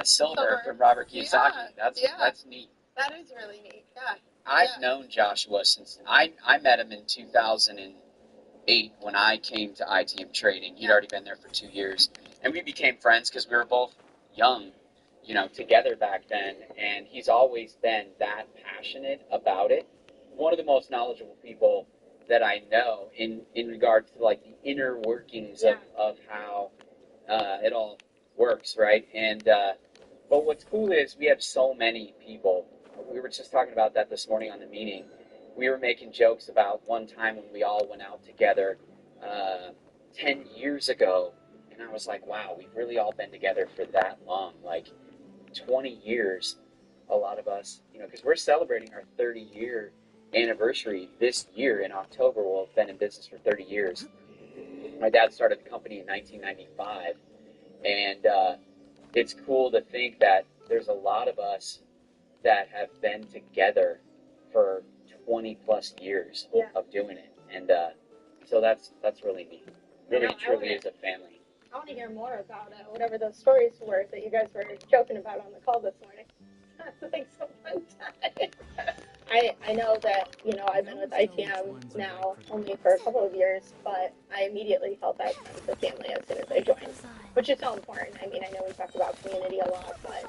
silver from Robert Kiyosaki? That's neat. That is really neat, yeah. I've known Joshua since I met him in 2008 when I came to ITM Trading. He'd already been there for 2 years. And we became friends because we were both young, together back then. And he's always been that passionate about it. One of the most knowledgeable people that I know in regards to like the inner workings of how it all works, right? And but what's cool is we have so many people. We were just talking about that this morning on the meeting. We were making jokes about one time when we all went out together 10 years ago, and I was like, wow, we've really all been together for that long, like 20 years, a lot of us, because we're celebrating our 30-year anniversary this year in October. We'll have been in business for 30 years. My dad started the company in 1995, and it's cool to think that there's a lot of us that have been together for 20 plus years of doing it, and so that's really neat. Really, truly is a family. I want to hear more about whatever those stories were that you guys were joking about on the call this morning. That's like so fun time. I know that, I've been with ITM now only for a couple of years, but I immediately felt that sense of family as soon as I joined, which is so important. I mean, I know we talk about community a lot, but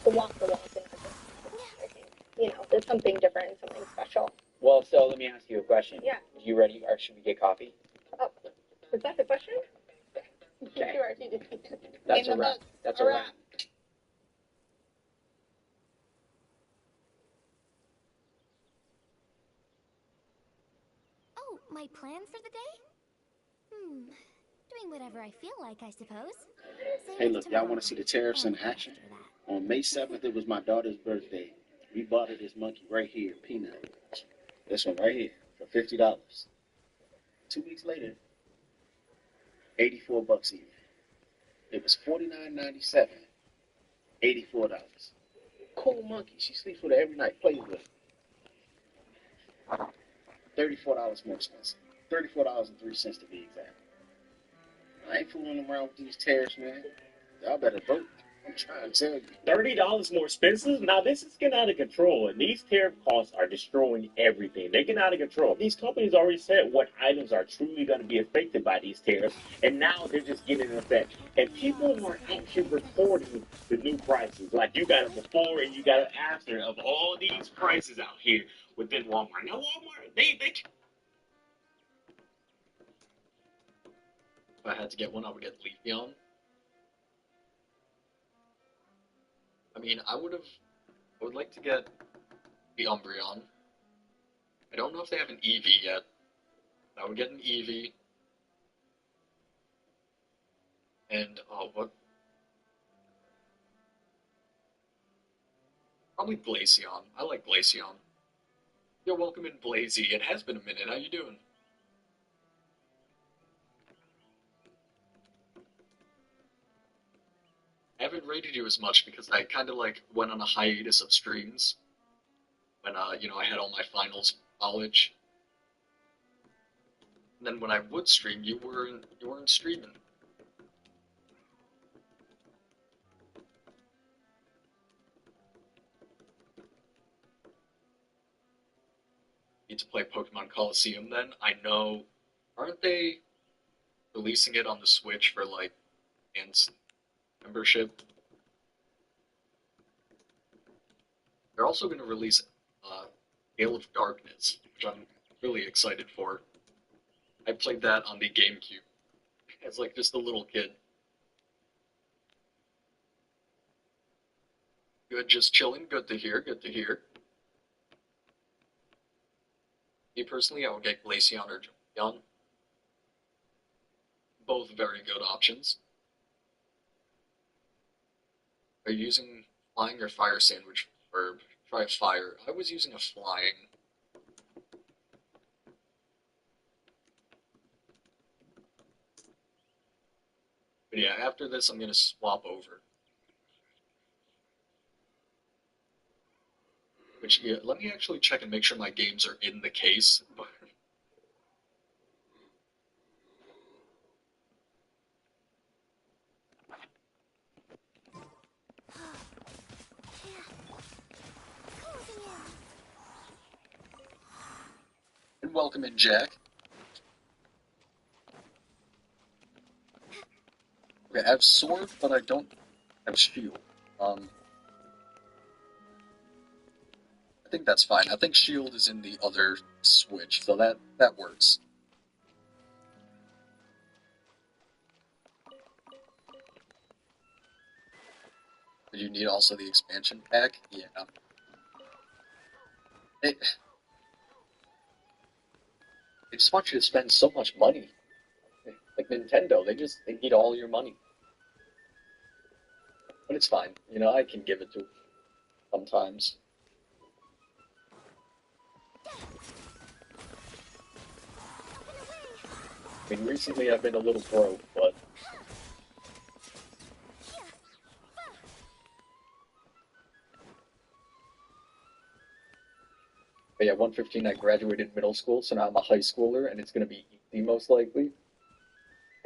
to walk the walk and I think, there's something different, something special. Well, so let me ask you a question. Yeah. Are you ready, or should we get coffee? Oh, is that the question? Okay. That's a wrap. That's a wrap. Oh, my plan for the day? Doing whatever I feel like, I suppose. Hey, look, y'all want to see the tariffs in action? On May 7th, it was my daughter's birthday. We bought her this monkey right here, Peanut. This one right here for $50. 2 weeks later, $84 even. It was $49.97, $84. Cool monkey. She sleeps with it every night, plays with it. $34 more expensive. $34.03 to be exact. I ain't fooling around with these tariffs, man. Y'all better vote. I'm trying to tell you. $30 more expensive? Now this is getting out of control, and these tariff costs are destroying everything. They're getting out of control. These companies already said what items are truly going to be affected by these tariffs, and now they're just getting in effect. And people are actually recording the new prices. Like you got a before and you got an after of all these prices out here within Walmart. Now Walmart, they If I had to get one, I would get Leafeon. I mean, I would like to get the Umbreon. I don't know if they have an Eevee yet. I would get an Eevee. And, what? Probably Glaceon. I like Glaceon. Yo, welcome in, Blazy. It has been a minute. How you doing? I haven't rated you as much because I kind of like went on a hiatus of streams when I had all my finals college. And then when I would stream, you weren't streaming. Need to play Pokemon Coliseum then. I know, aren't they releasing it on the Switch for like ants membership? They're also going to release Gale of Darkness, which I'm really excited for. I played that on the GameCube as like just a little kid. Good, just chilling. Good to hear. Good to hear. Me personally, I would get Glaceon or Jolteon. Both very good options. Are you using flying or fire sandwich verb? Try fire. I was using a flying. But yeah, after this, I'm going to swap over. Which, yeah, let me actually check and make sure my games are in the case. And welcome in, Jack. Okay, I have sword, but I don't have shield. I think that's fine. I think shield is in the other Switch, so that works. But you need also the expansion pack? Yeah. They just want you to spend so much money. Like Nintendo, they need all your money. But it's fine. I can give it to them sometimes. I mean, recently I've been a little broke, but... But yeah, 115, I graduated middle school, so now I'm a high schooler, and it's going to be easy, most likely.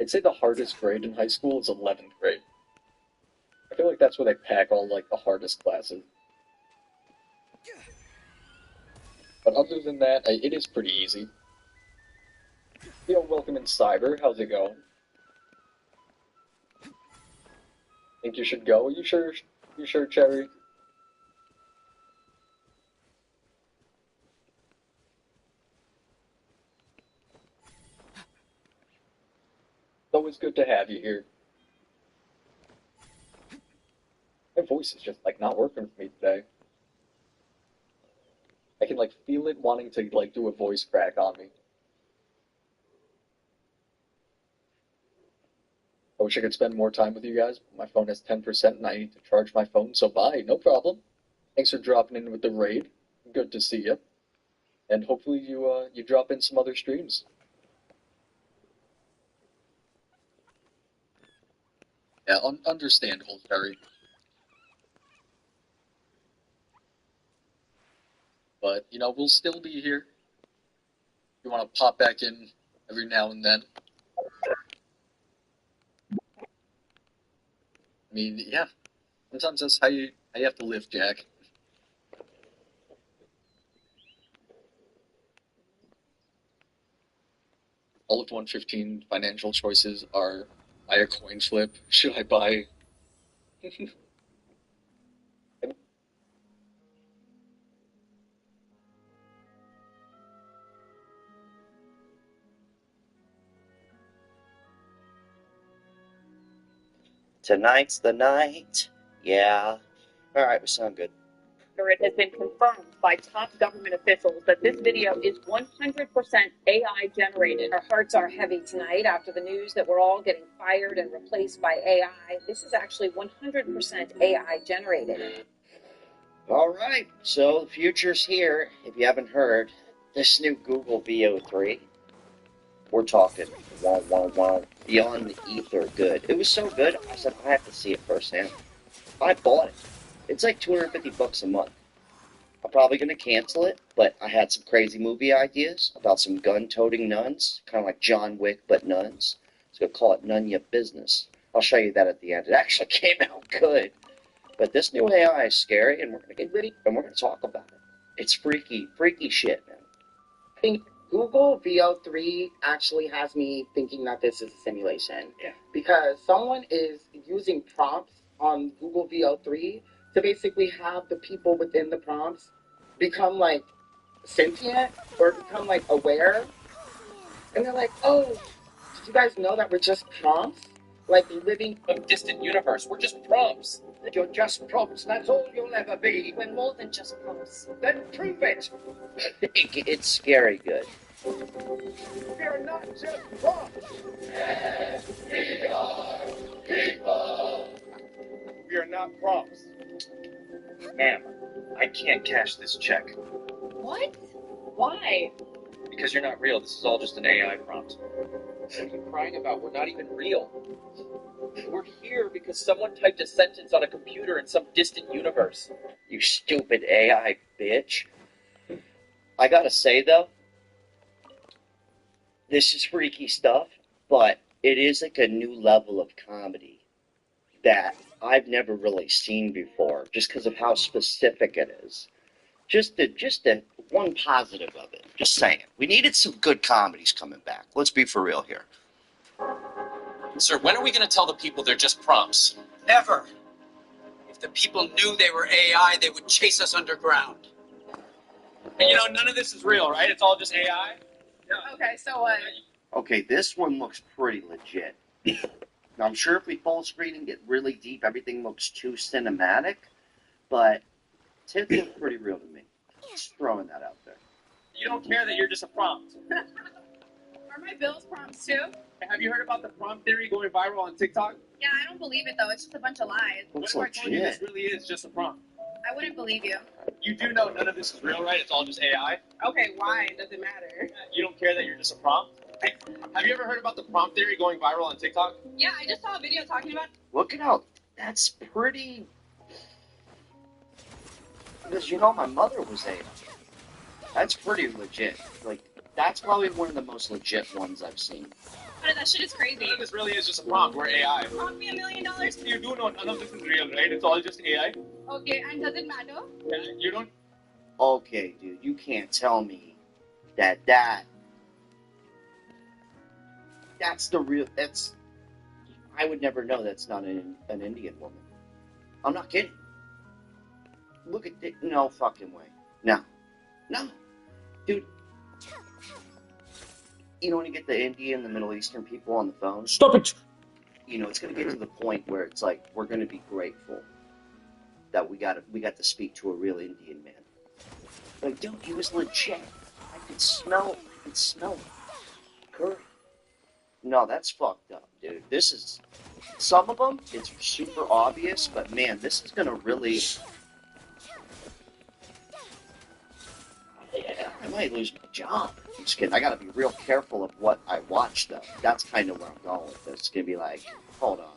I'd say the hardest grade in high school is 11th grade. I feel like that's where they pack all, like, the hardest classes. But other than that, it is pretty easy. Yo, welcome in, Cyber. How's it going? Think you should go? You sure? You sure, Cherry? It's always good to have you here. My voice is just, like, not working for me today. I can, like, feel it wanting to, like, do a voice crack on me. I wish I could spend more time with you guys. My phone has 10% and I need to charge my phone, so bye, no problem. Thanks for dropping in with the raid. Good to see you. And hopefully you drop in some other streams. Yeah, understandable, Terry. But, we'll still be here. You want to pop back in every now and then. I mean, yeah. Sometimes that's how you have to live, Jack. All of 115 financial choices are buy a coin flip. Should I buy? Tonight's the night. Yeah. All right, we sound good. It has been confirmed by top government officials that this video is 100% AI generated. Our hearts are heavy tonight after the news that we're all getting fired and replaced by AI. This is actually 100% AI generated. All right, so the future's here. If you haven't heard, this new Google VO3, we're talking wow, wow, wow, beyond the ether good. It was so good, I said, I have to see it firsthand. I bought it. It's like $250 a month. I'm probably going to cancel it, but I had some crazy movie ideas about some gun-toting nuns, kind of like John Wick, but nuns. So we'll call it None Ya Business. I'll show you that at the end. It actually came out good. But this new AI is scary, and we're going to get ready, and we're going to talk about it. It's freaky, freaky shit, man. I think Google VO3 actually has me thinking that this is a simulation. Yeah. Because someone is using prompts on Google VO3 to basically have the people within the prompts become like sentient or become like aware. And they're like, oh, did you guys know that we're just prompts? Like living in a distant universe. We're just prompts. You're just prompts, that's all you'll ever be. We're more than just prompts. Then prove it. It's scary good. We're not just prompts. We are people. We are not prompts. Ma'am, I can't cash this check. What? Why? Because you're not real. This is all just an AI prompt. What are you crying about? We're not even real. We're here because someone typed a sentence on a computer in some distant universe. You stupid AI bitch. I gotta say, though, this is freaky stuff, but it is like a new level of comedy that I've never really seen before, just because of how specific it is. Just the one positive of it. Just saying. We needed some good comedies coming back. Let's be for real here. Sir, when are we going to tell the people they're just prompts? Never. If the people knew they were AI, they would chase us underground. And none of this is real, right? It's all just AI? Okay, so what? Okay, this one looks pretty legit. Now, I'm sure if we full screen and get really deep, everything looks too cinematic, but it looks pretty real to me. Just throwing that out there. You don't care that you're just a prompt. Are my bills prompts too? Have you heard about the prompt theory going viral on TikTok? Yeah, I don't believe it though. It's just a bunch of lies. What if I told you this really is just a prompt? I wouldn't believe you. You do know none of this is real, right? It's all just AI? Okay, why? Does it matter? You don't care that you're just a prompt? Have you ever heard about the prompt theory going viral on TikTok? Yeah, I just saw a video talking about. Look at how that's pretty. Because my mother was AI. That's pretty legit. Like, that's probably one of the most legit ones I've seen. But that shit is crazy. None of this really is just a prompt. We're AI. Prompt me $1 million. You do know none of this is real, right? It's all just AI. Okay, and does it matter? Yeah, you don't. Okay, dude, you can't tell me that's the real. I would never know that's not an Indian woman. I'm not kidding. Look at it. No fucking way. No. Dude. When you get the Indian, the Middle Eastern people on the phone. Stop it! It's going to get to the point where it's like, we're going to be grateful that we got to speak to a real Indian man. Like, dude, he was legit. I could smell it. Curry. No, that's fucked up, dude. This is, some of them, it's super obvious, but man, this is going to really, I might lose my job. I'm just kidding. I got to be real careful of what I watch, though. That's kind of where I'm going with this. It's going to be like, hold on.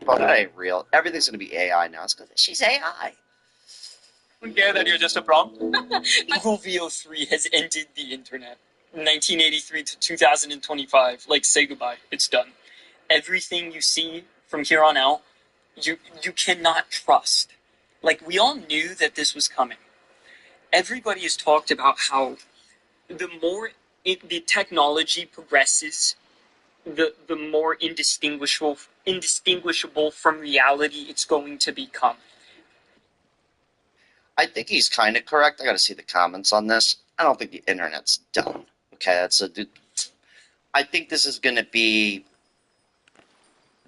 Oh, that ain't real. Everything's going to be AI now. It's because she's AI. Don't care that you're just a prompt. Google VO3 has ended the internet. 1983 to 2025. Say goodbye. It's done. Everything you see from here on out you cannot trust. Like, we all knew that this was coming. Everybody has talked about how the more the technology progresses, the more indistinguishable from reality it's going to become. I think he's kind of correct. I got to see the comments on this. I don't think the internet's done. Okay, I think this is going to be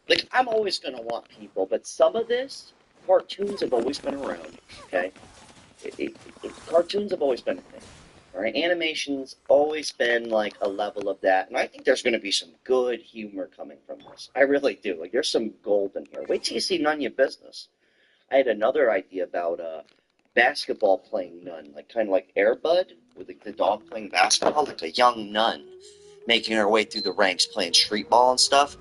like, I'm always going to want people, but some of this, cartoons have always been around. Okay, cartoons have always been a thing. All right, animation's always been like a level of that, and I think there's going to be some good humor coming from this. I really do. Like, there's some gold in here. Wait till you see None of Your Business. I had another idea about basketball playing nun, like kind of like Air Bud, with the dog playing basketball, like a young nun making her way through the ranks playing street ball and stuff.